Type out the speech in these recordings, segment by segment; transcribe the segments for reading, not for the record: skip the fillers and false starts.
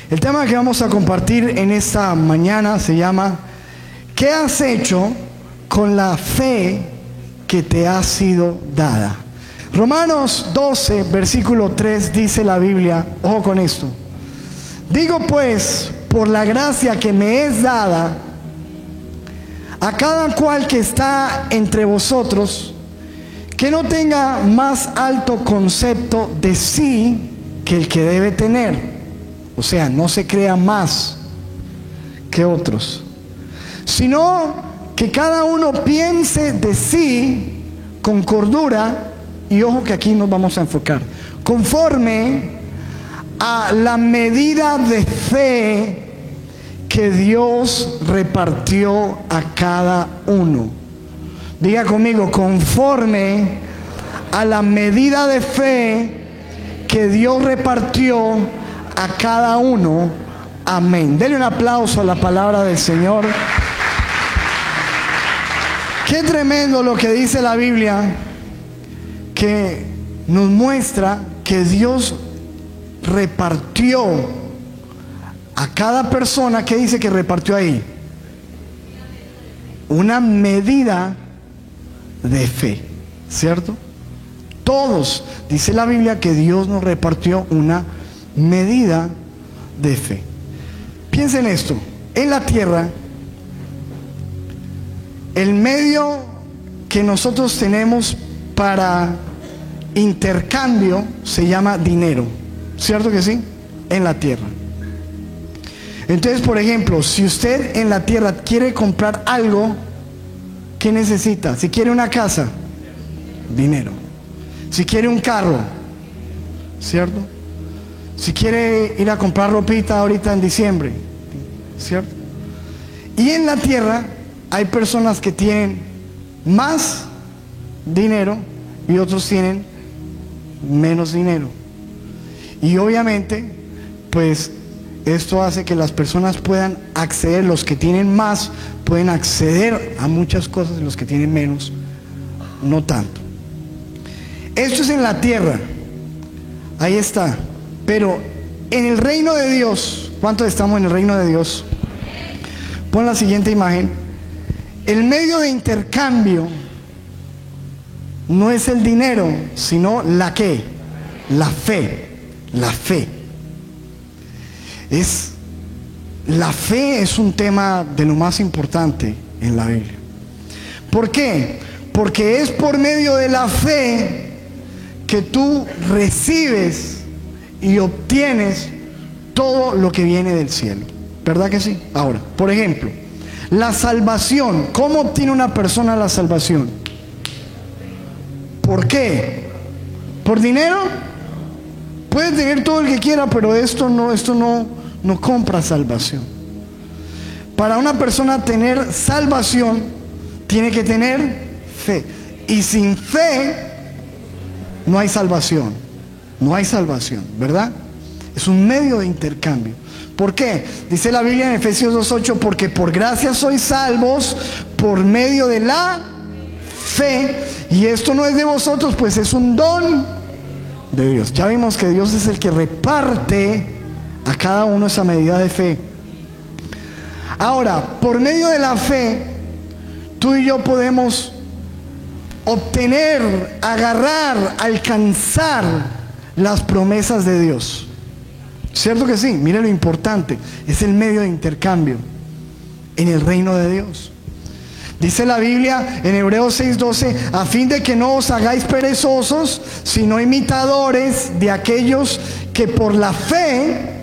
El tema que vamos a compartir en esta mañana se llama ¿qué has hecho con la fe que te ha sido dada? Romanos 12, versículo 3 dice la Biblia, ojo con esto: digo pues, por la gracia que me es dada, a cada cual que está entre vosotros, que no tenga más alto concepto de sí que el que debe tener. O sea, no se crea más que otros, sino que cada uno piense de sí con cordura, y ojo que aquí nos vamos a enfocar, conforme a la medida de fe que Dios repartió a cada uno. Diga conmigo, conforme a la medida de fe que Dios repartió a cada uno. Amén. Denle un aplauso a la palabra del Señor. Qué tremendo lo que dice la Biblia, que nos muestra que Dios repartió a cada persona. ¿Qué dice que repartió ahí? Una medida de fe, ¿cierto? Todos, dice la Biblia, que Dios nos repartió una medida de fe. Piensen esto: en la tierra, el medio que nosotros tenemos para intercambio se llama dinero, ¿cierto que sí? En la tierra. Entonces, por ejemplo, si usted en la tierra quiere comprar algo, ¿qué necesita? Si quiere una casa, dinero. Si quiere un carro, ¿cierto? Si quiere ir a comprar ropita ahorita en diciembre, ¿cierto? Y en la tierra hay personas que tienen más dinero y otros tienen menos dinero. Y obviamente, pues esto hace que las personas puedan acceder, los que tienen más pueden acceder a muchas cosas y los que tienen menos no tanto. Esto es en la tierra, ahí está. Pero en el reino de Dios, ¿cuántos estamos en el reino de Dios? Pon la siguiente imagen. El medio de intercambio no es el dinero, sino la ¿qué? La fe. La fe. La fe es un tema de lo más importante en la Biblia. ¿Por qué? Porque es por medio de la fe que tú recibes y obtienes todo lo que viene del cielo. ¿Verdad que sí? Ahora, por ejemplo, la salvación. ¿Cómo obtiene una persona la salvación? ¿Por qué? ¿Por dinero? Puede tener todo el que quiera, pero esto no compra salvación. Para una persona tener salvación, tiene que tener fe. Y sin fe, no hay salvación. No hay salvación, ¿verdad? Es un medio de intercambio. ¿Por qué? Dice la Biblia en Efesios 2:8, porque por gracia sois salvos por medio de la fe. Y esto no es de vosotros, pues es un don de Dios. Ya vimos que Dios es el que reparte a cada uno esa medida de fe. Ahora, por medio de la fe, tú y yo podemos obtener, agarrar, alcanzar las promesas de Dios. ¿Cierto que sí? Mire lo importante, es el medio de intercambio en el reino de Dios. Dice la Biblia en Hebreos 6:12, a fin de que no os hagáis perezosos, sino imitadores de aquellos que por la fe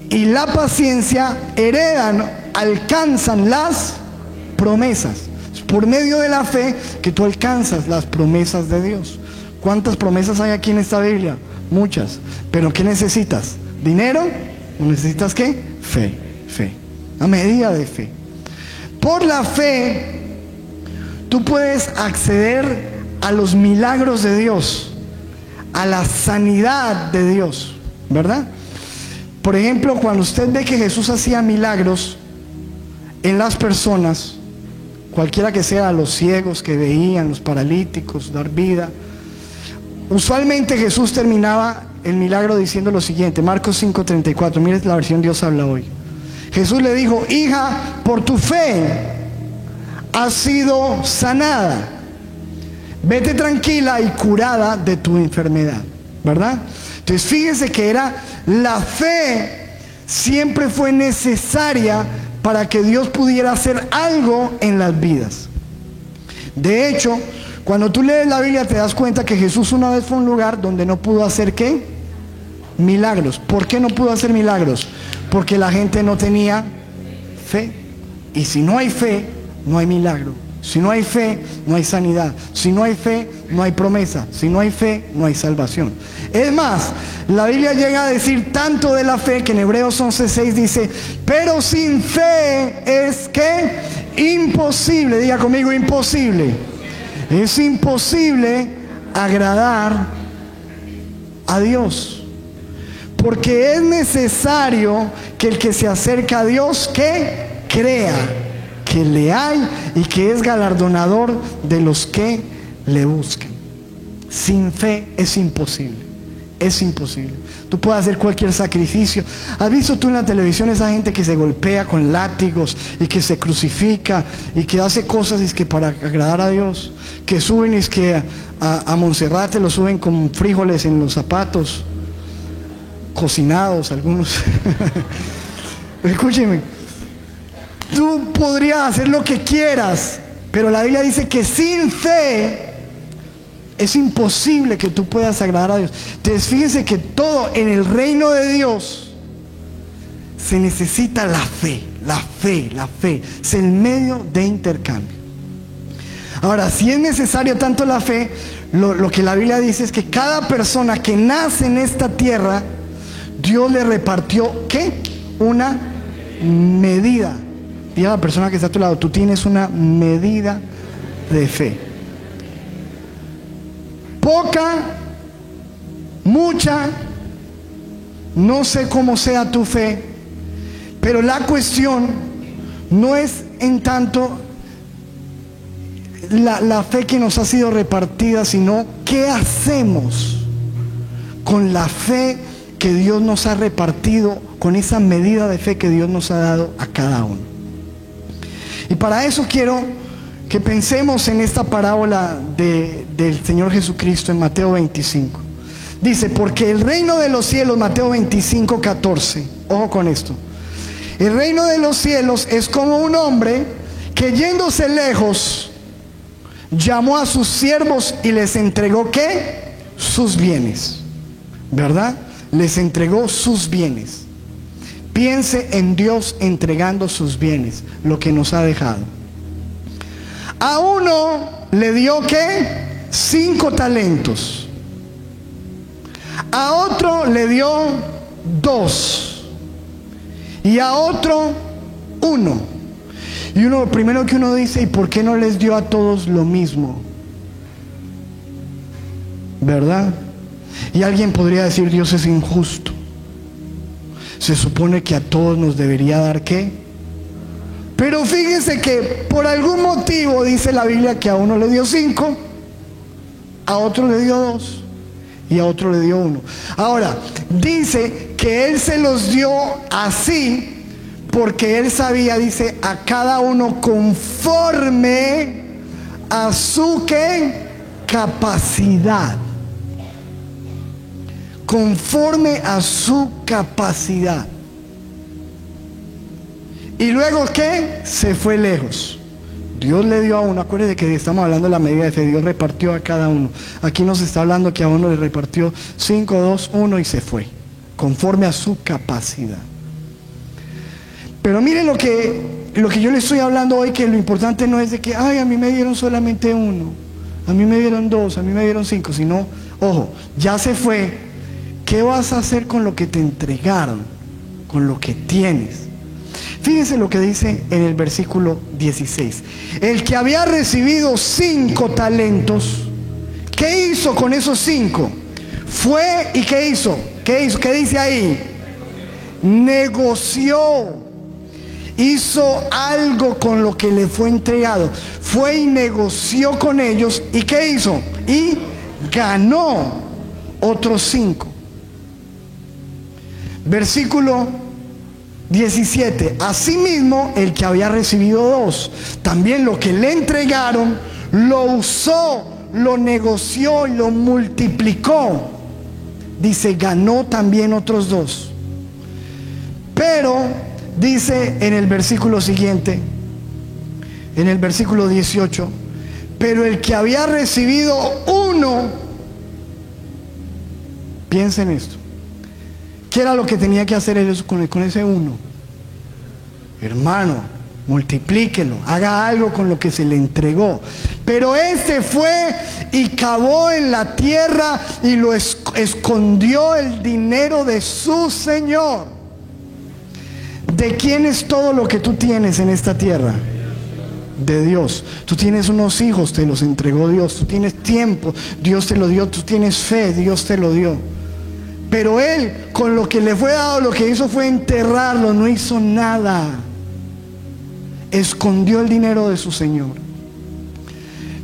y la paciencia heredan, alcanzan las promesas. Es por medio de la fe que tú alcanzas las promesas de Dios. ¿Cuántas promesas hay aquí en esta Biblia? Muchas. ¿Pero qué necesitas? ¿Dinero? ¿O necesitas qué? Fe. Fe. A medida de fe. Por la fe, tú puedes acceder a los milagros de Dios, a la sanidad de Dios, ¿verdad? Por ejemplo, cuando usted ve que Jesús hacía milagros en las personas, cualquiera que sea, los ciegos que veían, los paralíticos, dar vida, usualmente Jesús terminaba el milagro diciendo lo siguiente, Marcos 5:34, mire la versión Dios habla hoy. Jesús le dijo: hija, por tu fe has sido sanada. Vete tranquila y curada de tu enfermedad, ¿verdad? Entonces fíjense que la fe siempre fue necesaria para que Dios pudiera hacer algo en las vidas. De hecho, cuando tú lees la Biblia te das cuenta que Jesús una vez fue a un lugar donde no pudo hacer ¿qué? Milagros. ¿Por qué no pudo hacer milagros? Porque la gente no tenía fe. Y si no hay fe, no hay milagro. Si no hay fe, no hay sanidad. Si no hay fe, no hay promesa. Si no hay fe, no hay salvación. Es más, la Biblia llega a decir tanto de la fe que en Hebreos 11:6 dice: pero sin fe es que imposible, diga conmigo, imposible. Es imposible agradar a Dios. Porque es necesario que el que se acerca a Dios, que crea que le hay y que es galardonador de los que le buscan. Sin fe es imposible. Es imposible. Tú puedes hacer cualquier sacrificio. ¿Has visto tú en la televisión esa gente que se golpea con látigos y que se crucifica y que hace cosas es que para agradar a Dios? Que suben es que a Monserrate lo suben con frijoles en los zapatos, cocinados algunos. Escúcheme, tú podrías hacer lo que quieras, pero la Biblia dice que sin fe es imposible que tú puedas agradar a Dios. Entonces fíjense que todo en el reino de Dios se necesita la fe, la fe, la fe. Es el medio de intercambio. Ahora, si es necesario tanto la fe, lo que la Biblia dice es que cada persona que nace en esta tierra, Dios le repartió, ¿qué? Una medida. Dile a la persona que está a tu lado: tú tienes una medida de fe. Poca, mucha, no sé cómo sea tu fe, pero la cuestión no es en tanto la fe que nos ha sido repartida, sino qué hacemos con la fe que Dios nos ha repartido, con esa medida de fe que Dios nos ha dado a cada uno. Y para eso quiero que pensemos en esta parábola del Señor Jesucristo en Mateo 25. Dice: porque el reino de los cielos, Mateo 25:14, ojo con esto. El reino de los cielos es como un hombre que, yéndose lejos, llamó a sus siervos y les entregó ¿qué? Sus bienes, ¿verdad? Les entregó sus bienes. Piense en Dios entregando sus bienes, lo que nos ha dejado. A uno le dio ¿qué? 5 talentos. A otro le dio 2. Y a otro 1. Y uno, lo primero que uno dice: ¿y por qué no les dio a todos lo mismo? ¿Verdad? Y alguien podría decir: Dios es injusto. Se supone que a todos nos debería dar ¿qué? Pero fíjense que por algún motivo dice la Biblia que a uno le dio 5, a otro le dio 2 y a otro le dio 1. Ahora, dice que Él se los dio así porque Él sabía, dice, a cada uno conforme a su ¿qué? Capacidad. Conforme a su capacidad. Y luego ¿qué? Se fue lejos. Dios le dio a uno. Acuérdense que estamos hablando de la medida de fe. Dios repartió a cada uno. Aquí nos está hablando que a uno le repartió 5, 2, 1 y se fue. Conforme a su capacidad. Pero miren lo que yo le estoy hablando hoy, que lo importante no es de que, ay, a mí me dieron solamente 1, a mí me dieron 2, a mí me dieron 5, sino, ojo, ya se fue. ¿Qué vas a hacer con lo que te entregaron? Con lo que tienes. Fíjense lo que dice en el versículo 16. El que había recibido 5 talentos, ¿qué hizo con esos 5? Fue y ¿qué hizo? ¿Qué hizo? ¿Qué dice ahí? Negoció. Hizo algo con lo que le fue entregado. Fue y negoció con ellos. ¿Y qué hizo? Y ganó otros 5. Versículo 17. Asimismo, el que había recibido 2, también lo que le entregaron, lo usó, lo negoció y lo multiplicó. Dice, ganó también otros 2. Pero, dice en el versículo siguiente, en el versículo 18, pero el que había recibido 1, piensa en esto. ¿Qué era lo que tenía que hacer ellos con ese 1? Hermano, multiplíquelo, haga algo con lo que se le entregó. Pero este fue y cavó en la tierra y lo escondió el dinero de su Señor. ¿De quién es todo lo que tú tienes en esta tierra? De Dios. Tú tienes unos hijos, te los entregó Dios. Tú tienes tiempo, Dios te lo dio. Tú tienes fe, Dios te lo dio. Pero él, con lo que le fue dado, lo que hizo fue enterrarlo, no hizo nada. Escondió el dinero de su Señor.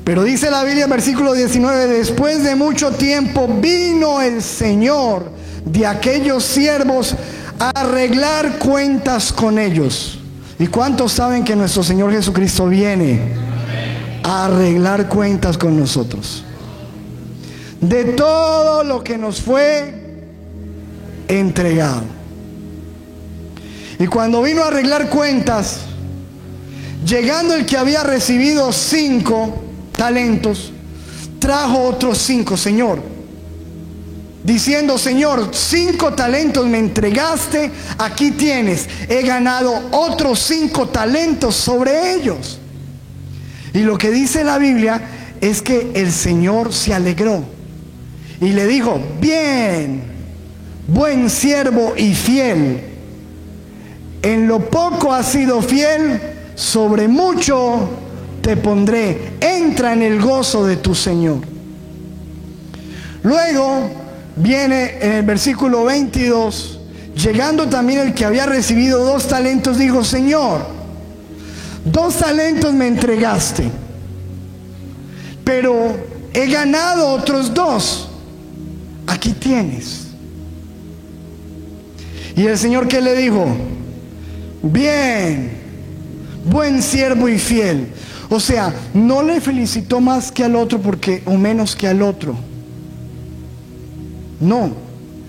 Pero dice la Biblia en versículo 19, después de mucho tiempo vino el Señor de aquellos siervos a arreglar cuentas con ellos. ¿Y cuántos saben que nuestro Señor Jesucristo viene a arreglar cuentas con nosotros? De todo lo que nos fue entregado. Y cuando vino a arreglar cuentas, llegando el que había recibido 5 talentos, trajo otros 5, Señor, diciendo, Señor, 5 talentos me entregaste, aquí tienes, he ganado otros 5 talentos sobre ellos. Y lo que dice la Biblia es que el Señor se alegró y le dijo, bien, buen siervo y fiel, en lo poco has sido fiel, sobre mucho te pondré, entra en el gozo de tu Señor. Luego viene en el versículo 22, llegando también el que había recibido 2 talentos, dijo, Señor, 2 talentos me entregaste, pero he ganado otros 2, aquí tienes. Y el Señor, ¿qué le dijo? Bien, buen siervo y fiel. O sea, no le felicitó más que al otro o menos que al otro. No,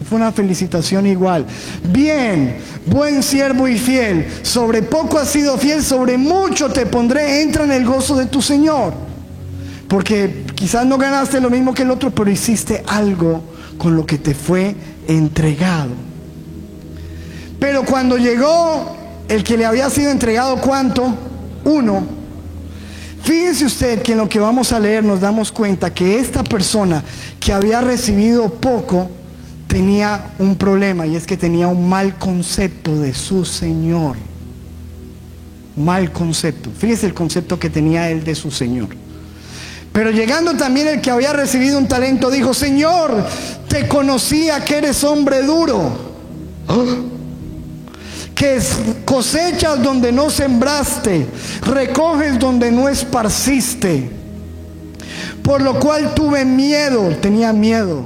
fue una felicitación igual. Bien, buen siervo y fiel, sobre poco has sido fiel, sobre mucho te pondré, entra en el gozo de tu Señor. Porque quizás no ganaste lo mismo que el otro, pero hiciste algo con lo que te fue entregado. Pero cuando llegó el que le había sido entregado, ¿cuánto? 1. Fíjense usted que en lo que vamos a leer nos damos cuenta que esta persona que había recibido poco tenía un problema, y es que tenía un mal concepto de su Señor. Mal concepto. Fíjese el concepto que tenía él de su Señor. Pero llegando también el que había recibido un talento, dijo, Señor, te conocía que eres hombre duro, que cosechas donde no sembraste, recoges donde no esparciste. Por lo cual tuve miedo, tenía miedo,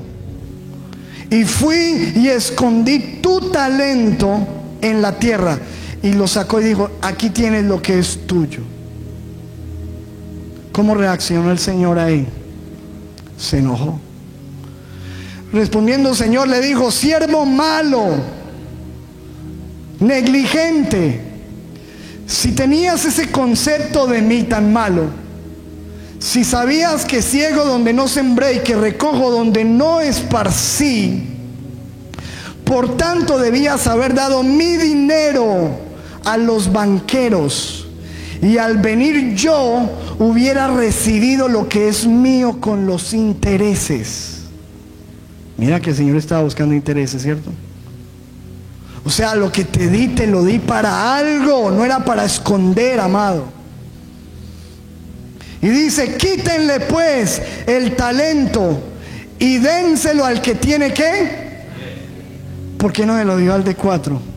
y fui y escondí tu talento en la tierra. Y lo sacó y dijo, aquí tienes lo que es tuyo. ¿Cómo reaccionó el Señor ahí? Se enojó. Respondiendo el Señor le dijo, siervo malo, negligente, si tenías ese concepto de mí tan malo, si sabías que ciego donde no sembré y que recojo donde no esparcí, por tanto debías haber dado mi dinero a los banqueros, y al venir yo hubiera recibido lo que es mío con los intereses. Mira que el Señor estaba buscando intereses, ¿cierto? O sea, lo que te lo di para algo, no era para esconder, amado. Y dice, quítenle pues el talento y dénselo al que tiene ¿qué? ¿Por qué no me lo dio al de 4?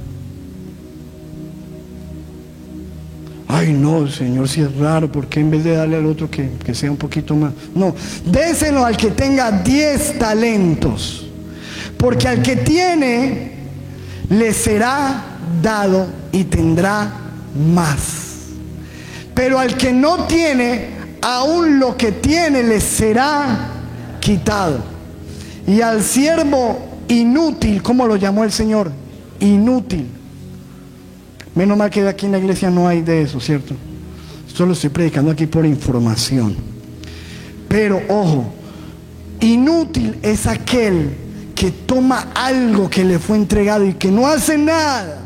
Ay no, Señor, si es raro, ¿por qué en vez de darle al otro que sea un poquito más? No, déselo al que tenga 10 talentos, porque al que tiene le será dado y tendrá más. Pero al que no tiene, aún lo que tiene le será quitado. Y al siervo inútil, ¿cómo lo llamó el Señor? Inútil. Menos mal que aquí en la iglesia no hay de eso, ¿cierto? Solo estoy predicando aquí por información. Pero ojo, inútil es aquel que toma algo que le fue entregado y que no hace nada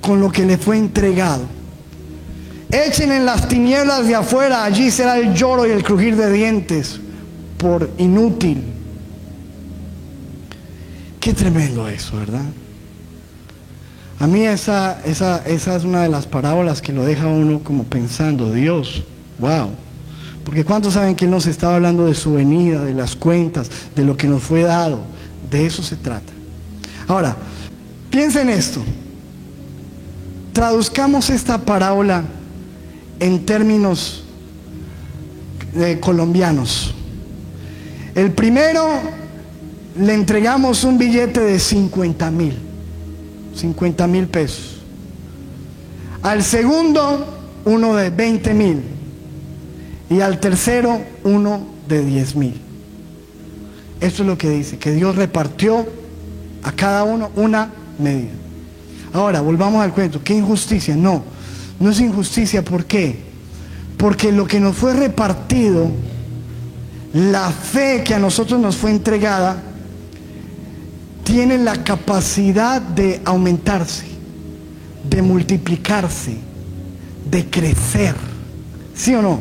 con lo que le fue entregado. Echen en las tinieblas de afuera, allí será el lloro y el crujir de dientes por inútil. Qué tremendo eso, ¿verdad? A mí esa es una de las parábolas que lo deja uno como pensando, Dios, wow. Porque ¿cuántos saben que Él nos estaba hablando de su venida, de las cuentas, de lo que nos fue dado? De eso se trata. Ahora, piensen esto. Traduzcamos esta parábola en términos colombianos. El primero, le entregamos un billete de 50,000 pesos. Al segundo, uno de 20,000. Y al tercero, uno de 10,000. Esto es lo que dice, que Dios repartió a cada uno una medida. Ahora, volvamos al cuento. ¿Qué injusticia? No es injusticia. ¿Por qué? Porque lo que nos fue repartido, la fe que a nosotros nos fue entregada, tiene la capacidad de aumentarse, de multiplicarse, de crecer. ¿Sí o no?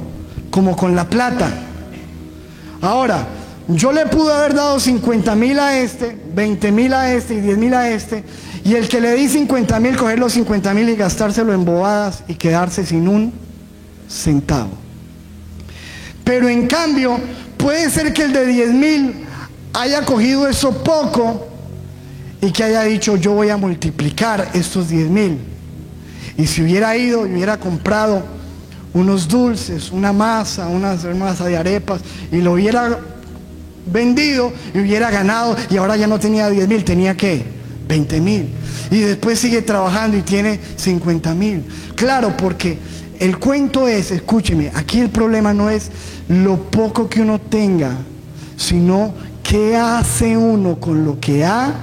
Como con la plata. Ahora, yo le pude haber dado 50,000 a este, 20,000 a este y 10,000 a este, y el que le di 50,000, coger los 50,000 y gastárselo en bobadas y quedarse sin un centavo. Pero en cambio, puede ser que el de 10,000 haya cogido eso poco y que haya dicho, yo voy a multiplicar estos 10,000. Y si hubiera ido y hubiera comprado unos dulces, una masa de arepas, y lo hubiera vendido y hubiera ganado, y ahora ya no tenía 10,000, tenía ¿qué? 20,000. Y después sigue trabajando y tiene 50,000. Claro, porque el cuento es, escúcheme, aquí el problema no es lo poco que uno tenga, sino qué hace uno con lo que ha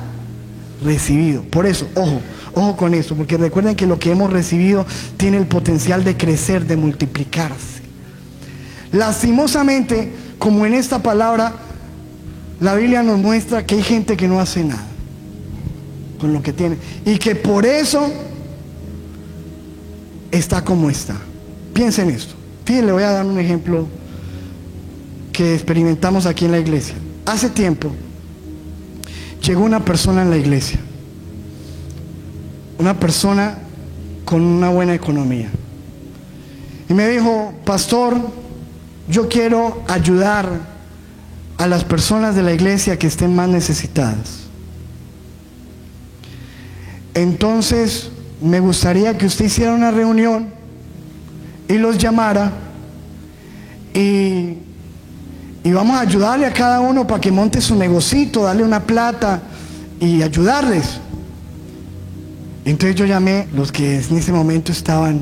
recibido. Por eso, ojo con eso, porque recuerden que lo que hemos recibido tiene el potencial de crecer, de multiplicarse. Lastimosamente, como en esta palabra, la Biblia nos muestra que hay gente que no hace nada con lo que tiene y que por eso está como está. Piensen esto. Fíjense, le voy a dar un ejemplo que experimentamos aquí en la iglesia. Hace tiempo llegó una persona en la iglesia, una persona con una buena economía, y me dijo, pastor, yo quiero ayudar a las personas de la iglesia que estén más necesitadas. Entonces me gustaría que usted hiciera una reunión y los llamara y vamos a ayudarle a cada uno para que monte su negocito, darle una plata y ayudarles. Entonces yo llamé los que en ese momento estaban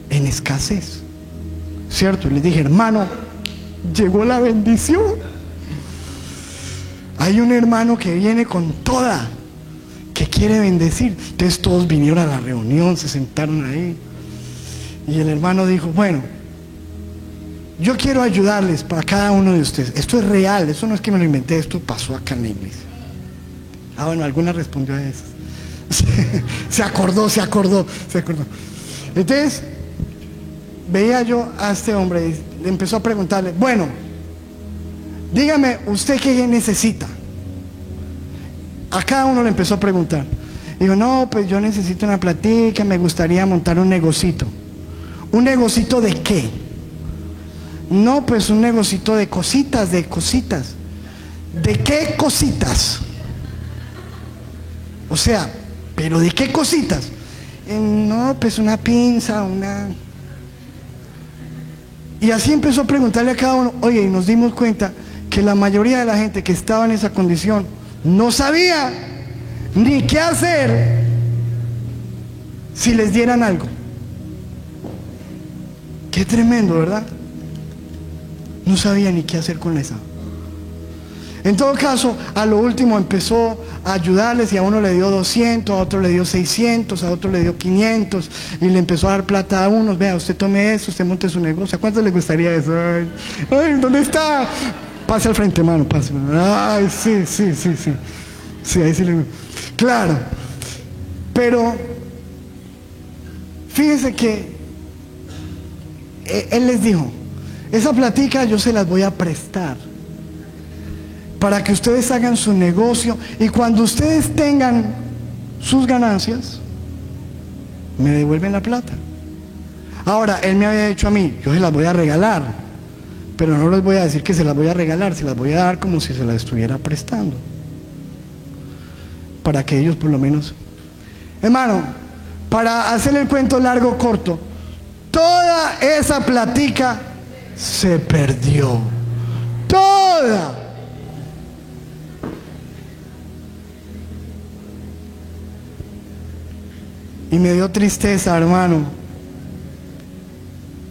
en escasez, ¿cierto? Y les dije, hermano, llegó la bendición. Hay un hermano que viene con toda, que quiere bendecir. Entonces todos vinieron a la reunión, se sentaron ahí. Y el hermano dijo, bueno, yo quiero ayudarles para cada uno de ustedes. Esto es real, eso no es que me lo inventé, esto pasó acá en la iglesia. Ah, bueno, alguna respondió a eso. Se acordó. Entonces, veía yo a este hombre y le empezó a preguntarle, bueno, dígame, ¿usted qué necesita? A cada uno le empezó a preguntar. Digo, no, pues yo necesito una platica, me gustaría montar un negocito. ¿Un negocito de qué? No, pues un negocito de cositas. ¿De qué cositas? O sea, ¿pero de qué cositas? No, pues una pinza, Y así empezó a preguntarle a cada uno. Oye, y nos dimos cuenta que la mayoría de la gente que estaba en esa condición no sabía ni qué hacer si les dieran algo. Qué tremendo, ¿verdad? No sabía ni qué hacer con esa. En todo caso, a lo último empezó a ayudarles y a uno le dio 200, a otro le dio 600, a otro le dio 500 y le empezó a dar plata a unos. Vea, usted tome eso, usted monte su negocio. ¿A cuántos le gustaría eso? Ay, ay, ¿dónde está? Pase al frente, hermano, pase. Ay, sí. Sí, ahí sí le... Claro. Pero fíjense que él les dijo, esa platica yo se las voy a prestar para que ustedes hagan su negocio y cuando ustedes tengan sus ganancias, me devuelven la plata. Ahora, él me había dicho a mí, yo se las voy a regalar, pero no les voy a decir que se las voy a regalar, se las voy a dar como si se las estuviera prestando, para que ellos por lo menos... Hermano, para hacer el cuento largo corto, toda esa platica se perdió, toda. Y me dio tristeza, hermano.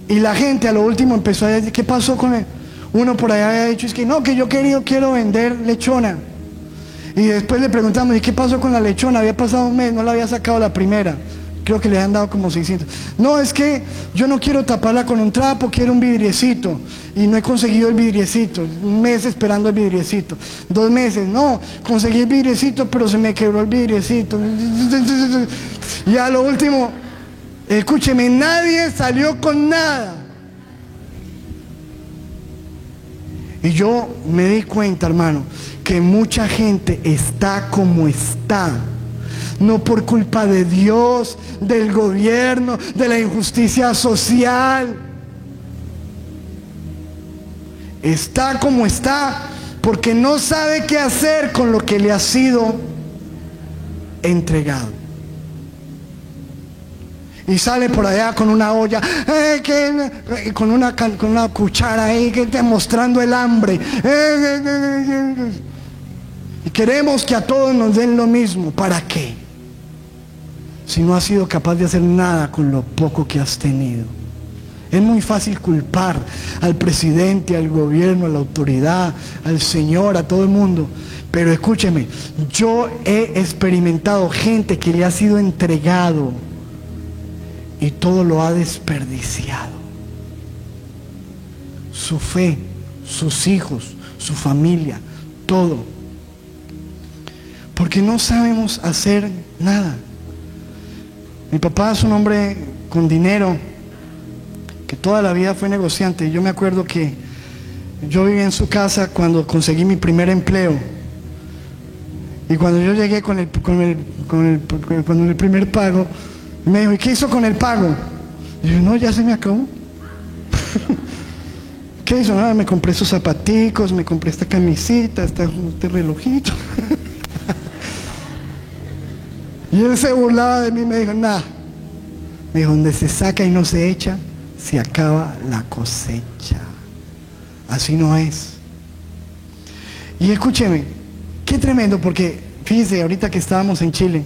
Y la gente a lo último empezó a decir, ¿qué pasó con él? Uno por allá había dicho, es que no, que yo quiero vender lechona. Y después le preguntamos, ¿y qué pasó con la lechona? Había pasado un mes, no la había sacado la primera. Creo que le han dado como 600. No, es que yo no quiero taparla con un trapo, quiero un vidriecito. Y no he conseguido el vidriecito. Un mes esperando el vidriecito. 2 meses, no, conseguí el vidriecito, pero se me quebró el vidriecito. Y a lo último, escúcheme, nadie salió con nada. Y yo me di cuenta, hermano, que mucha gente está como está. No por culpa de Dios, del gobierno, de la injusticia social. Está como está porque no sabe qué hacer con lo que le ha sido entregado. Y sale por allá con una olla, con una cuchara ahí, mostrando el hambre. Y queremos que a todos nos den lo mismo. ¿Para qué? Si no has sido capaz de hacer nada con lo poco que has tenido. Es muy fácil culpar al presidente, al gobierno, a la autoridad, al Señor, a todo el mundo. Pero escúcheme, yo he experimentado gente que le ha sido entregado y todo lo ha desperdiciado. Su fe, sus hijos, su familia, todo. Porque no sabemos hacer nada. Mi papá es un hombre con dinero, que toda la vida fue negociante. Yo me acuerdo que yo vivía en su casa cuando conseguí mi primer empleo. Y cuando yo llegué con el primer pago, me dijo, ¿y qué hizo con el pago? Y yo, no, ya se me acabó. ¿Qué hizo? Nada, me compré esos zapaticos, me compré esta camisita, este relojito. Y él se burlaba de mí y me dijo, nada. Me dijo, donde se saca y no se echa, se acaba la cosecha. Así no es. Y escúcheme, qué tremendo, porque fíjense, ahorita que estábamos en Chile,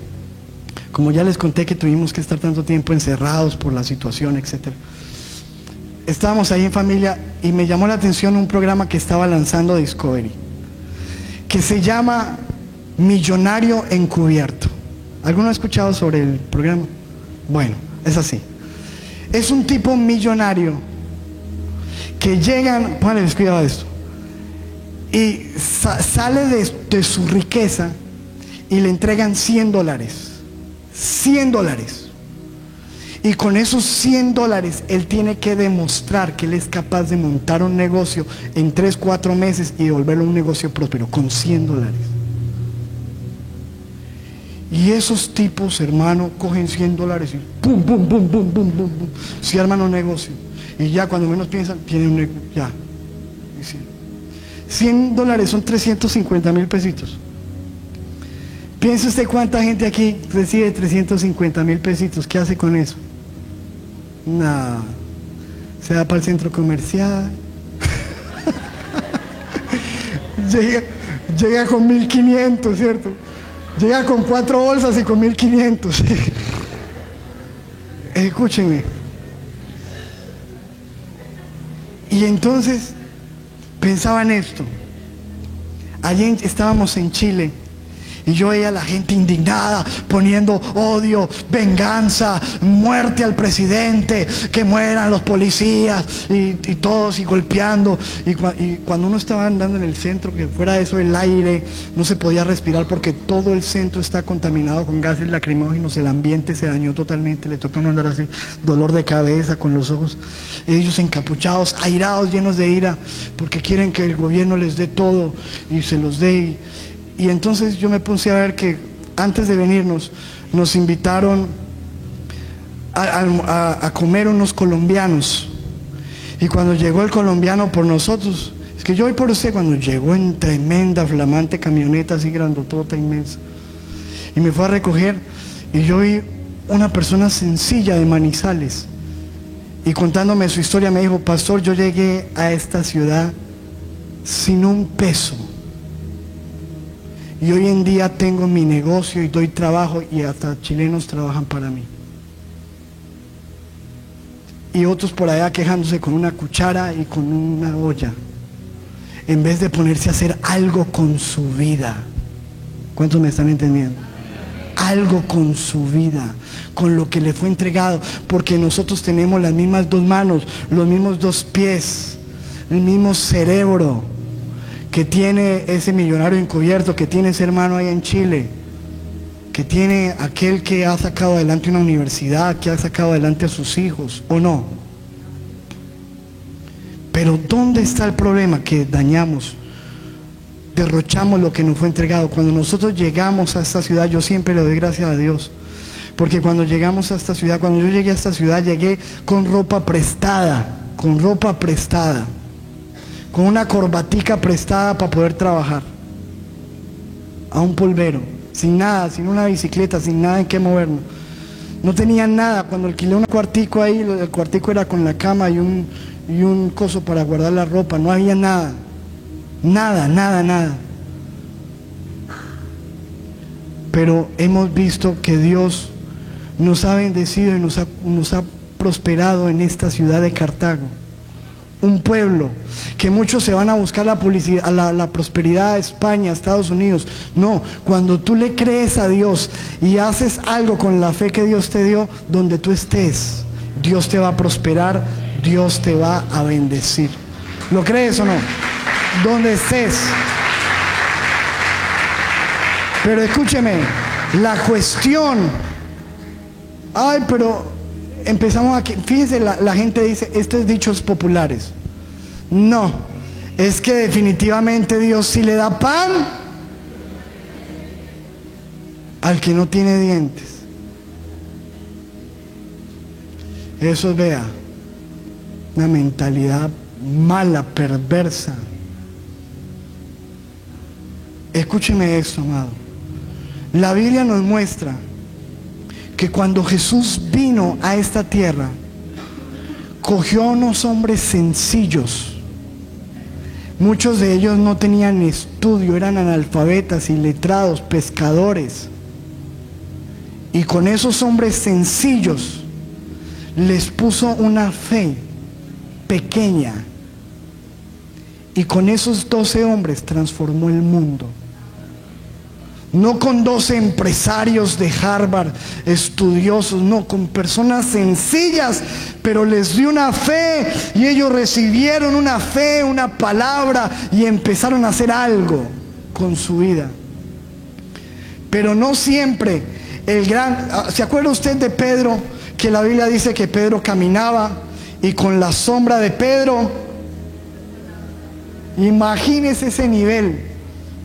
como ya les conté que tuvimos que estar tanto tiempo encerrados por la situación, etc. Estábamos ahí en familia y me llamó la atención un programa que estaba lanzando Discovery, que se llama Millonario Encubierto. ¿Alguno ha escuchado sobre el programa? Bueno, es así. Es un tipo millonario que llegan, pónganle cuidado a esto, y sale de su riqueza y le entregan $100. $100. Y con esos $100 él tiene que demostrar que él es capaz de montar un negocio en 3-4 meses y devolverlo un negocio próspero con $100. Y esos tipos, hermano, cogen $100 y pum, pum, pum, pum, pum, pum, pum, se arman un negocio. Y ya cuando menos piensan, tienen un negocio, ya. $100 son 350,000 pesitos. Piense usted cuánta gente aquí recibe 350,000 pesitos. ¿Qué hace con eso? Nada. Se va para el centro comercial. llega con 1,500, ¿cierto? Llega con 4 bolsas y con 1.500. Escúchenme. Y entonces pensaba en esto. Allí estábamos en Chile y yo veía a la gente indignada, poniendo odio, venganza, muerte al presidente, que mueran los policías y todos y golpeando. Y cuando uno estaba andando en el centro, que fuera eso el aire, no se podía respirar porque todo el centro está contaminado con gases lacrimógenos, el ambiente se dañó totalmente, le toca a uno andar así, dolor de cabeza, con los ojos, ellos encapuchados, airados, llenos de ira, porque quieren que el gobierno les dé todo y se los dé. Y entonces yo me puse a ver que antes de venirnos nos invitaron a comer unos colombianos. Y cuando llegó el colombiano por nosotros, es que yo voy por usted, cuando llegó en tremenda, flamante camioneta así grandotota, inmensa, y me fue a recoger, y yo vi una persona sencilla de Manizales, y contándome su historia me dijo: pastor, yo llegué a esta ciudad sin un peso. Y hoy en día tengo mi negocio y doy trabajo y hasta chilenos trabajan para mí. Y otros por allá quejándose con una cuchara y con una olla, en vez de ponerse a hacer algo con su vida. ¿Cuántos me están entendiendo? Algo con su vida, con lo que le fue entregado, porque nosotros tenemos las mismas 2 manos, los mismos 2 pies, el mismo cerebro que tiene ese millonario encubierto, que tiene ese hermano ahí en Chile, que tiene aquel que ha sacado adelante una universidad, que ha sacado adelante a sus hijos, ¿o no? Pero ¿dónde está el problema? Que dañamos, derrochamos lo que nos fue entregado. Cuando nosotros llegamos a esta ciudad, yo siempre le doy gracias a Dios, porque cuando llegamos a esta ciudad, cuando yo llegué a esta ciudad, llegué con ropa prestada, con una corbatica prestada para poder trabajar, a un polvero, sin nada, sin una bicicleta, sin nada en qué movernos. No tenía nada. Cuando alquilé un cuartico ahí, el cuartico era con la cama y un coso para guardar la ropa, no había nada, nada. Pero hemos visto que Dios nos ha bendecido y nos ha prosperado en esta ciudad de Cartago. Un pueblo que muchos se van a buscar la prosperidad a España, a Estados Unidos. No, cuando tú le crees a Dios y haces algo con la fe que Dios te dio, donde tú estés, Dios te va a prosperar, Dios te va a bendecir. ¿Lo crees o no? Donde estés. Pero escúcheme, la cuestión, pero empezamos aquí, fíjense, la gente dice, esto es dichos populares. No, es que definitivamente Dios sí le da pan al que no tiene dientes. Eso es, vea, una mentalidad mala, perversa. Escúcheme esto, amado. La Biblia nos muestra que cuando Jesús vino a esta tierra, cogió a unos hombres sencillos. Muchos de ellos no tenían estudio, eran analfabetas, iletrados, pescadores. Y con esos hombres sencillos les puso una fe pequeña. Y con esos 12 hombres transformó el mundo. No con 12 empresarios de Harvard, estudiosos, no, con personas sencillas, pero les dio una fe y ellos recibieron una fe, una palabra y empezaron a hacer algo con su vida. Pero no siempre ¿se acuerda usted de Pedro? Que la Biblia dice que Pedro caminaba y con la sombra de Pedro, imagínese ese nivel.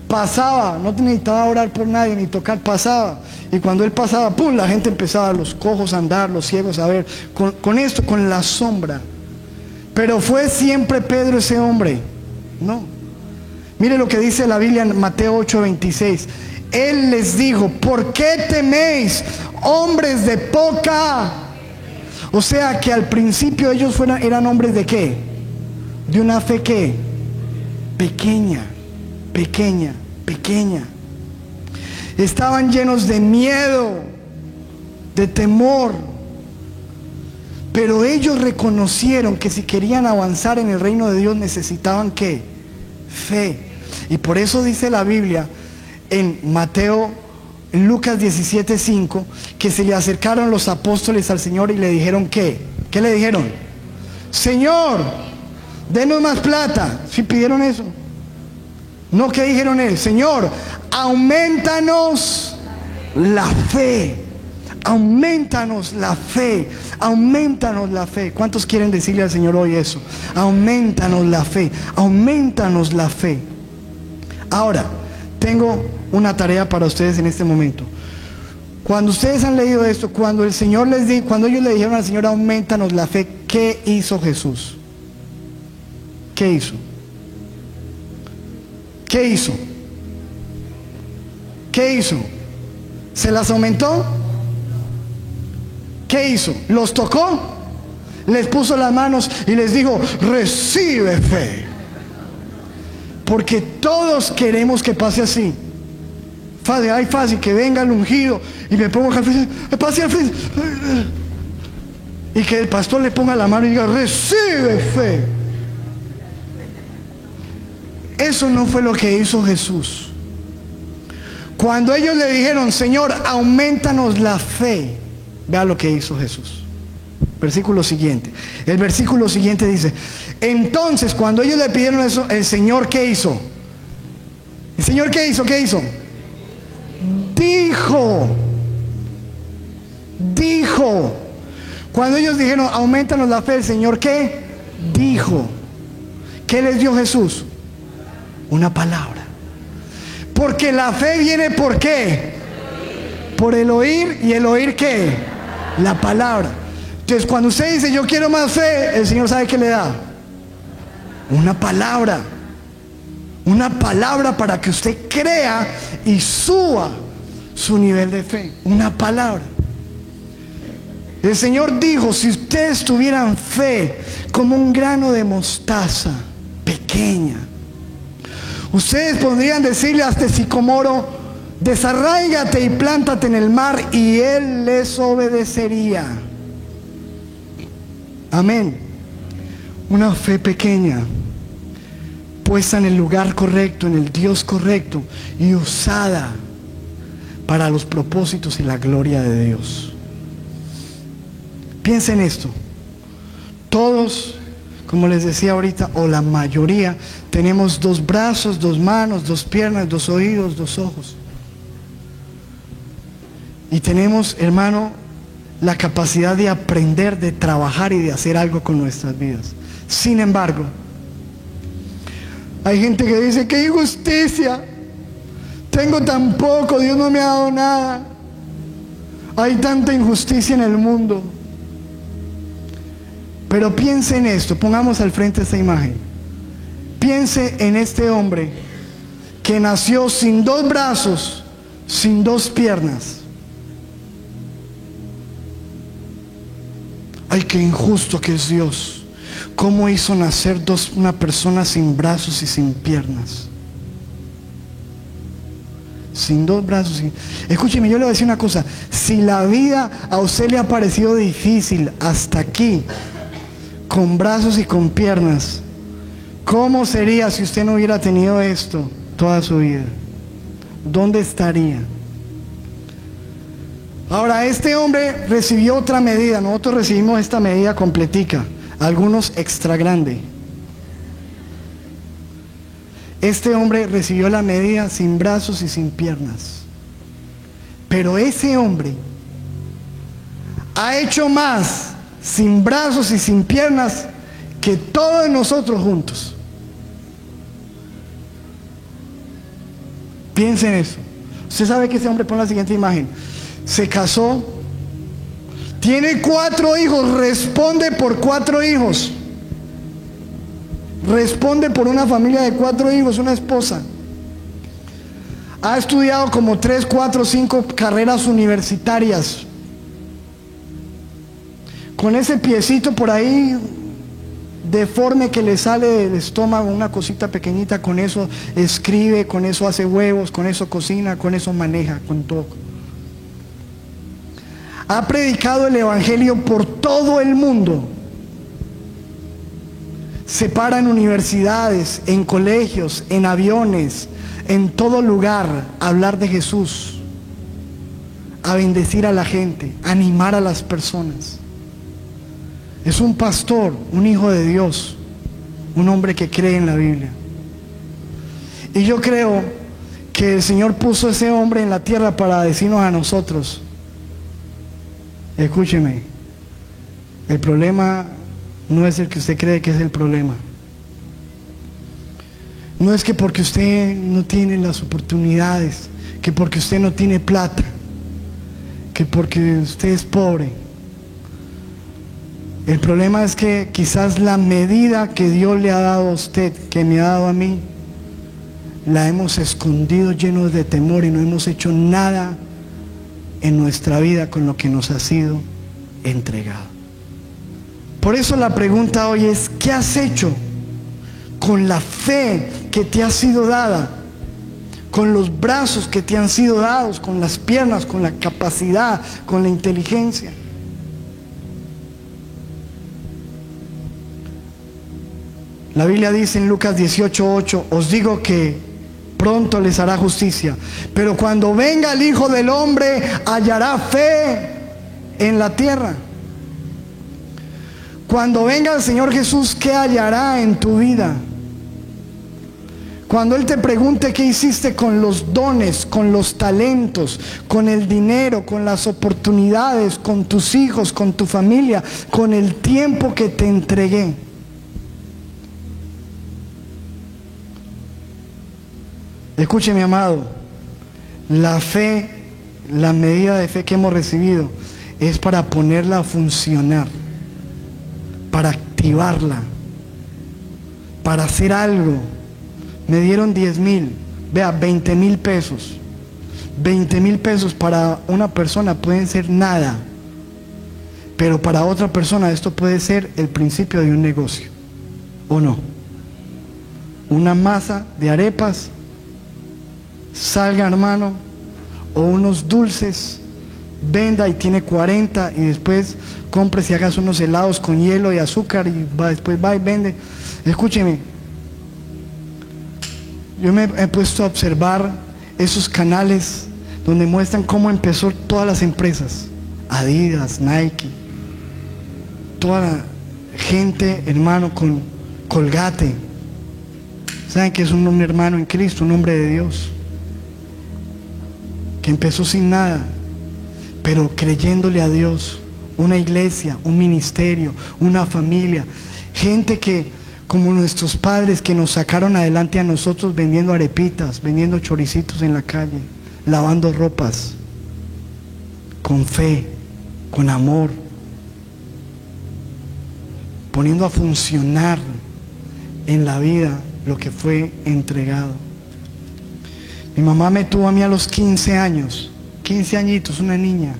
Pasaba, no necesitaba orar por nadie ni tocar, pasaba. Y cuando él pasaba, ¡pum!, la gente empezaba, los cojos a andar, los ciegos a ver. Con esto, con la sombra. Pero ¿fue siempre Pedro ese hombre? No. Mire lo que dice la Biblia en Mateo 8:26. Él les dijo: ¿por qué teméis, hombres de poca? O sea que al principio ellos eran hombres de ¿qué? De una fe ¿qué? Pequeña. estaban llenos de miedo, de temor. Pero ellos reconocieron que si querían avanzar en el reino de Dios necesitaban ¿qué? Fe. Y por eso dice la Biblia en Lucas 17:5, que se le acercaron los apóstoles al Señor y le dijeron ¿qué? ¿Qué le dijeron? Señor, denos más plata. ¿Sí pidieron eso? No, ¿qué dijeron él? Señor, aumentanos la fe. Aumentanos la fe. Aumentanos la fe. ¿Cuántos quieren decirle al Señor hoy eso? Aumentanos la fe. Aumentanos la fe. Ahora, tengo una tarea para ustedes en este momento. Cuando ustedes han leído esto, cuando el Señor cuando ellos le dijeron al Señor, aumentanos la fe, ¿qué hizo Jesús? ¿Qué hizo? ¿Qué hizo? ¿Qué hizo? ¿Se las aumentó? ¿Qué hizo? ¿Los tocó? Les puso las manos y les dijo, recibe fe. Porque todos queremos que pase así. Fácil que venga el ungido y me pongo al frente, pase al frente, y que el pastor le ponga la mano y diga, recibe fe. Eso no fue lo que hizo Jesús. Cuando ellos le dijeron, Señor, aumentanos la fe, vea lo que hizo Jesús. Versículo siguiente. El versículo siguiente dice, entonces cuando ellos le pidieron eso, el Señor ¿qué hizo? ¿El Señor qué hizo? ¿Qué hizo? Dijo. Cuando ellos dijeron, aumentanos la fe, el Señor ¿qué? Dijo. ¿Qué les dio Jesús? Una palabra. Porque la fe viene ¿por qué? Por el oír, y el oír ¿qué? La palabra. Entonces cuando usted dice yo quiero más fe, el Señor ¿sabe qué le da? Una palabra. Una palabra para que usted crea y suba su nivel de fe. Una palabra. El Señor dijo, si ustedes tuvieran fe como un grano de mostaza pequeña, ustedes podrían decirle a este sicomoro, desarráigate y plántate en el mar, y él les obedecería. Amén. Una fe pequeña, puesta en el lugar correcto, en el Dios correcto, y usada para los propósitos y la gloria de Dios. Piensen esto. Todos, como les decía ahorita, o la mayoría, tenemos 2 brazos, 2 manos, 2 piernas, 2 oídos, 2 ojos. Y tenemos, hermano, la capacidad de aprender, de trabajar y de hacer algo con nuestras vidas. Sin embargo, hay gente que dice, qué injusticia, tengo tan poco, Dios no me ha dado nada. Hay tanta injusticia en el mundo. Pero piense en esto, pongamos al frente esta imagen. Piense en este hombre que nació sin 2 brazos, sin 2 piernas. Ay, qué injusto que es Dios. ¿Cómo hizo nacer una persona sin brazos y sin piernas? Sin 2 brazos. Escúcheme, yo le voy a decir una cosa. Si la vida a usted le ha parecido difícil hasta aquí, con brazos y con piernas, ¿cómo sería si usted no hubiera tenido esto toda su vida? ¿Dónde estaría? Ahora, este hombre recibió otra medida. Nosotros recibimos esta medida completica, algunos extra grande. Este hombre recibió la medida sin brazos y sin piernas. Pero ese hombre ha hecho más sin brazos y sin piernas que todos nosotros juntos. Piensen eso. Usted sabe que ese hombre, pone la siguiente imagen, se casó, tiene 4 hijos, responde por 4 hijos, responde por una familia de 4 hijos, una esposa. Ha estudiado como 3, 4, 5 carreras universitarias. Con ese piecito por ahí deforme que le sale del estómago, una cosita pequeñita, con eso escribe, con eso hace huevos, con eso cocina, con eso maneja, con todo. Ha predicado el evangelio por todo el mundo. Se para en universidades, en colegios, en aviones, en todo lugar, a hablar de Jesús, a bendecir a la gente, a animar a las personas. Es un pastor, un hijo de Dios, un hombre que cree en la Biblia. Y yo creo que el Señor puso a ese hombre en la tierra para decirnos a nosotros: escúcheme, el problema no es el que usted cree que es el problema. No es que porque usted no tiene las oportunidades, que porque usted no tiene plata, que porque usted es pobre. El problema es que quizás la medida que Dios le ha dado a usted, que me ha dado a mí, la hemos escondido llenos de temor y no hemos hecho nada en nuestra vida con lo que nos ha sido entregado. Por eso la pregunta hoy es: ¿qué has hecho con la fe que te ha sido dada? Con los brazos que te han sido dados, con las piernas, con la capacidad, con la inteligencia. La Biblia dice en Lucas 18:8: os digo que pronto les hará justicia, pero cuando venga el Hijo del Hombre, hallará fe en la tierra. Cuando venga el Señor Jesús, ¿qué hallará en tu vida? Cuando Él te pregunte qué hiciste con los dones, con los talentos, con el dinero, con las oportunidades, con tus hijos, con tu familia, con el tiempo que te entregué. Escuche, mi amado, la fe, la medida de fe que hemos recibido es para ponerla a funcionar, para activarla, para hacer algo. Me dieron 10,000, vea, 20,000 pesos. 20,000 pesos para una persona pueden ser nada, pero para otra persona esto puede ser el principio de un negocio, ¿o no? Una masa de arepas, salga, hermano, o unos dulces, venda y tiene 40, y después compres y hagas unos helados con hielo y azúcar y después va y vende. Escúcheme, yo me he puesto a observar esos canales donde muestran cómo empezó todas las empresas, Adidas, Nike, toda la gente, hermano, con Colgate. ¿Saben que es un hermano en Cristo, un hombre de Dios? Que empezó sin nada, pero creyéndole a Dios, una iglesia, un ministerio, una familia, gente que, como nuestros padres que nos sacaron adelante a nosotros vendiendo arepitas, vendiendo choricitos en la calle, lavando ropas, con fe, con amor, poniendo a funcionar en la vida lo que fue entregado. Mi mamá me tuvo a mí a los 15 años, 15 añitos, una niña.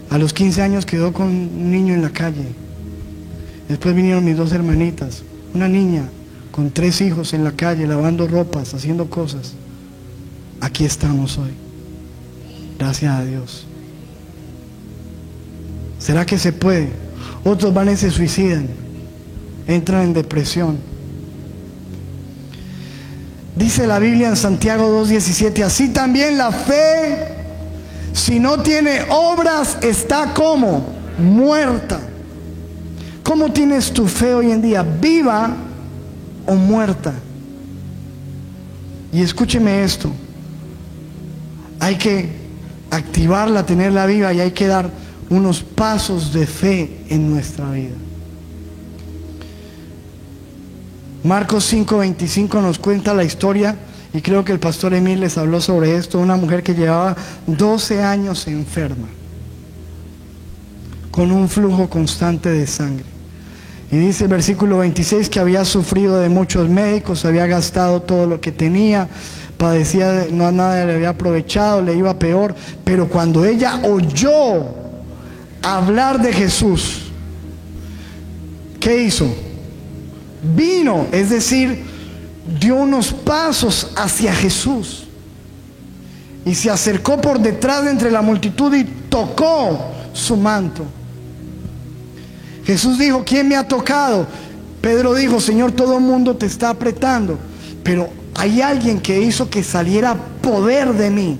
A los 15 años quedó con un niño en la calle. Después vinieron mis 2 hermanitas, una niña con 3 hijos en la calle, lavando ropas, haciendo cosas. Aquí estamos hoy, gracias a Dios. ¿Será que se puede? Otros van y se suicidan, entran en depresión. Dice la Biblia en Santiago 2:17: así también la fe, si no tiene obras, está como muerta. ¿Cómo tienes tu fe hoy en día? ¿Viva o muerta? Y escúcheme esto: hay que activarla, tenerla viva, y hay que dar unos pasos de fe en nuestra vida. Marcos 5:25 nos cuenta la historia, y creo que el pastor Emil les habló sobre esto, una mujer que llevaba 12 años enferma, con un flujo constante de sangre. Y dice el versículo 26 que había sufrido de muchos médicos, había gastado todo lo que tenía, padecía, no nada le había aprovechado, le iba peor. Pero cuando ella oyó hablar de Jesús, ¿qué hizo? vino, es decir, dio unos pasos hacia Jesús y se acercó por detrás de entre la multitud y tocó su manto. Jesús dijo: ¿quién me ha tocado? Pedro dijo: Señor, todo el mundo te está apretando, pero hay alguien que hizo que saliera poder de mí.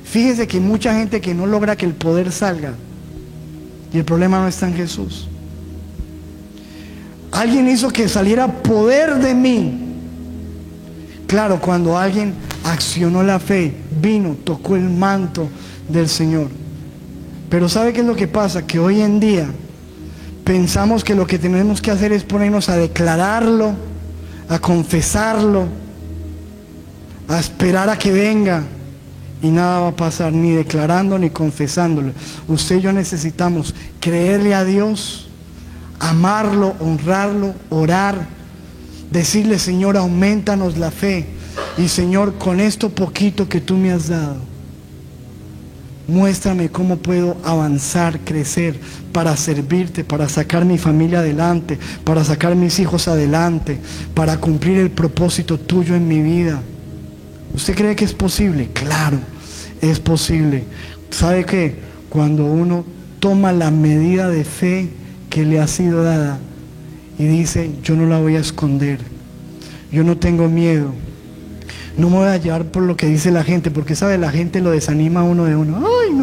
Fíjese que hay mucha gente que no logra que el poder salga, y el problema no está en Jesús. Alguien hizo que saliera poder de mí. Claro, cuando alguien accionó la fe, vino, tocó el manto del Señor. Pero ¿sabe qué es lo que pasa? Que hoy en día pensamos que lo que tenemos que hacer es ponernos a declararlo, a confesarlo, a esperar a que venga, y nada va a pasar, ni declarando ni confesándolo. Usted y yo necesitamos creerle a Dios, amarlo, honrarlo, orar, decirle: Señor, aumentanos la fe, y Señor, con esto poquito que tú me has dado, muéstrame cómo puedo avanzar, crecer, para servirte, para sacar mi familia adelante, para sacar mis hijos adelante, para cumplir el propósito tuyo en mi vida. ¿Usted cree que es posible? Claro, es posible. ¿Sabe qué? Cuando uno toma la medida de fe que le ha sido dada y dice: yo no la voy a esconder, yo no tengo miedo, no me voy a llevar por lo que dice la gente, porque sabe, la gente lo desanima a uno de uno. Ay,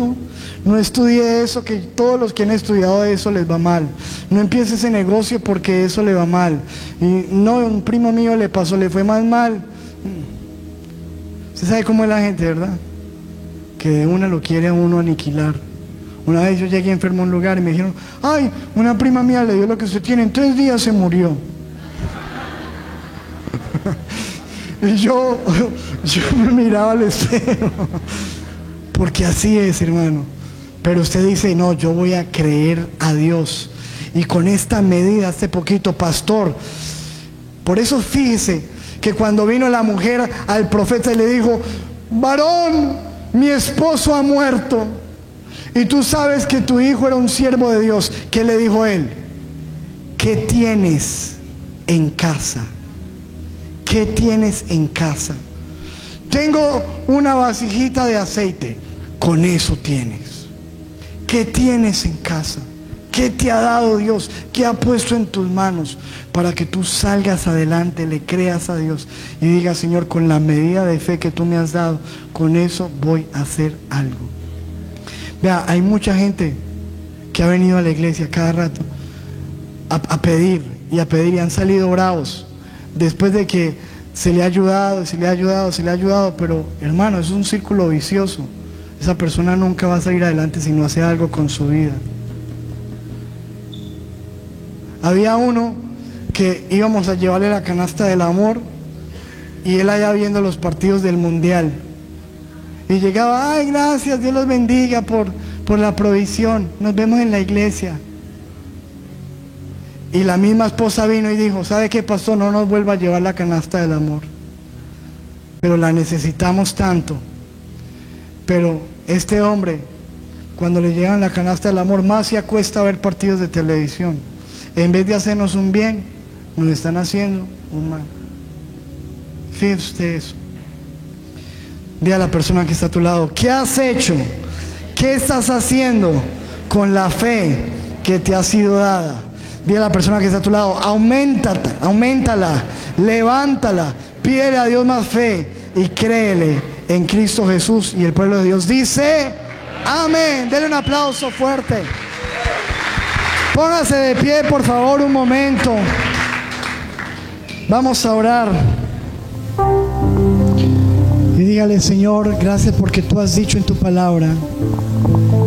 no estudié eso, que todos los que han estudiado eso les va mal. No empiece ese negocio porque eso le va mal. Y no, un primo mío le pasó, le fue más mal. Usted sabe cómo es la gente, ¿verdad? Que de una lo quiere a uno aniquilar. Una vez yo llegué enfermo a un lugar y me dijeron: ay, una prima mía le dio lo que usted tiene, en 3 días se murió. Y yo me miraba al espejo, porque así es, hermano. Pero usted dice: no, yo voy a creer a Dios, y con esta medida, este poquito, pastor. Por eso fíjese que cuando vino la mujer al profeta y le dijo: varón, mi esposo ha muerto, y tú sabes que tu hijo era un siervo de Dios. ¿Qué le dijo él? ¿Qué tienes en casa? ¿Qué tienes en casa? Tengo una vasijita de aceite. Con eso tienes. ¿Qué tienes en casa? ¿Qué te ha dado Dios? ¿Qué ha puesto en tus manos para que tú salgas adelante, le creas a Dios y digas: Señor, con la medida de fe que tú me has dado, con eso voy a hacer algo? Vea, hay mucha gente que ha venido a la iglesia cada rato a pedir y han salido bravos después de que se le ha ayudado, pero hermano, es un círculo vicioso. Esa persona nunca va a salir adelante si no hace algo con su vida. Había uno que íbamos a llevarle la canasta del amor, y él allá viendo los partidos del mundial, y llegaba: ay, gracias, Dios los bendiga por la provisión, nos vemos en la iglesia. Y la misma esposa vino y dijo: ¿sabe qué, pastor? No nos vuelva a llevar la canasta del amor, pero la necesitamos tanto. Pero este hombre, cuando le llegan la canasta del amor, más se acuesta a ver partidos de televisión. En vez de hacernos un bien, nos están haciendo un mal. Fíjese usted eso. Dile a la persona que está a tu lado: ¿qué has hecho? ¿Qué estás haciendo con la fe que te ha sido dada? Dile a la persona que está a tu lado: auméntala, levántala, pídele a Dios más fe y créele en Cristo Jesús. Y el pueblo de Dios dice: amén. Denle un aplauso fuerte. Póngase de pie, por favor, un momento. Vamos a orar. Y dígale: Señor, gracias porque tú has dicho en tu palabra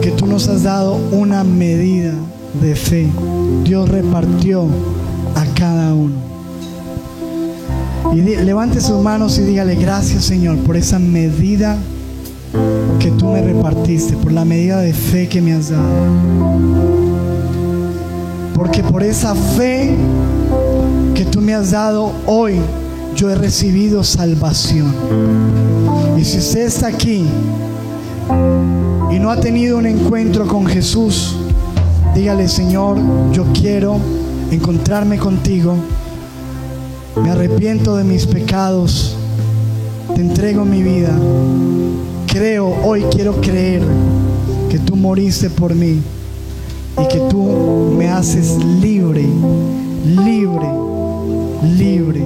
que tú nos has dado una medida de fe. Dios repartió a cada uno. Y levante sus manos y dígale: gracias, Señor, por esa medida que tú me repartiste, por la medida de fe que me has dado. Porque por esa fe que tú me has dado hoy, yo he recibido salvación. Y si usted está aquí y no ha tenido un encuentro con Jesús, dígale: Señor, yo quiero encontrarme contigo, Me arrepiento de mis pecados. Te entrego mi vida. Hoy quiero creer que tú moriste por mí y que tú me haces libre, libre, libre.